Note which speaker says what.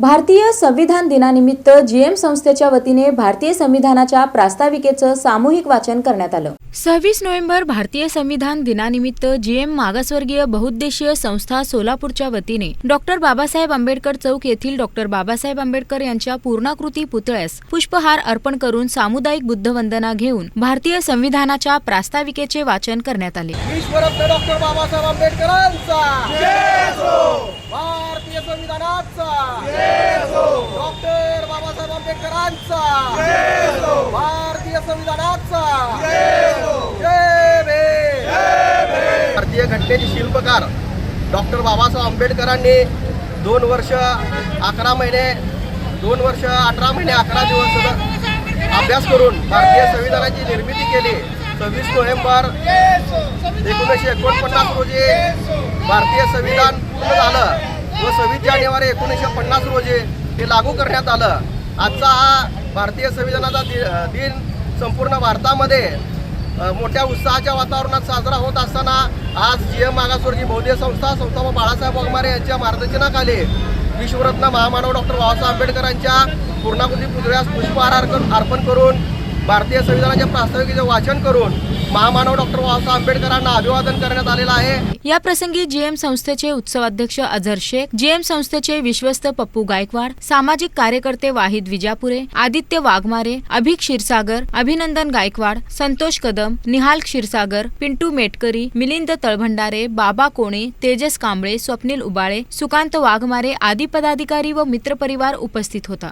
Speaker 1: भारतीय संविधान दिनानिमित्त जीएम संस्थेच्या वतीने भारतीय संविधानाच्या प्रास्ताविकेचं सामूहिक वाचन करण्यात आलं। 26 नोव्हेंबर भारतीय संविधान दिनानिमित्त जीएम मागासवर्गीय बहुउद्देशीय संस्था सोलापूरच्या वतीने डॉक्टर बाबासाहेब आंबेडकर चौक येथील डॉक्टर बाबासाहेब आंबेडकर यांच्या पूर्णाकृती पुतळ्यास पुष्पहार अर्पण करून सामुदायिक बुद्धवंदना घेऊन भारतीय संविधानाच्या प्रास्ताविकेचे वाचन करण्यात आले।
Speaker 2: विश्वरत्न डॉक्टर बाबासाहेब आंबेडकरांचा जय हो, भारतीय संविधानाचा जय हो, डॉक्टर बाबासाहेब आंबेडकरांचा जय हो, भारतीय संविधानाचा जय हो, जय भीम। भारतीय घटनेचे शिल्पकार डॉक्टर बाबासाहेब आंबेडकरांनी 2 वर्ष 18 महिने 11 दिवस अभ्यास करून भारतीय संविधानाची निर्मिती केली। 26 नोव्हेंबर 1949 रोजी भारतीय संविधान पूर्ण झालं व 26 जानेवारी 1950 रोजी ते लागू करण्यात आलं। आजचा हा भारतीय संविधानाचा दिन संपूर्ण भारतामध्ये मोठ्या उत्साहाच्या वातावरणात साजरा होत असताना आज जीएम मागासवर्गीय बहुउद्देशीय संस्था बाळासाहेब वाघमारे यांच्या मार्गदर्शनाखाली विश्वरत्न महामानव डॉक्टर बाबासाहेब आंबेडकरांच्या पूर्णाकृती पुतळ्यास पुष्पहार अर्पण करून भारतीय संविधानाच्या प्रास्ताविकेचे वाचन करून महामानव डॉक्टर बाबासाहेब आंबेडकरांना अभिवादन करण्यात आलेलं आहे।
Speaker 1: या प्रसंगी जीएम संस्थेचे उत्सवाध्यक्ष अझर शेख, जीएम संस्थेचे विश्वस्त पप्पू गायकवाड, सामाजिक कार्यकर्ते वाहिद विजापुरे, आदित्य वाघमारे, अभिक क्षीरसागर, अभिनंदन गायकवाड, संतोष कदम, निहाल क्षीरसागर, पिंटू मेटकरी, मिलिंद तळभंडारे, बाबा कोणे, तेजस कांबळे, स्वप्नील उबाळे, सुकांत वाघमारे आदी पदाधिकारी व मित्रपरिवार उपस्थित होता।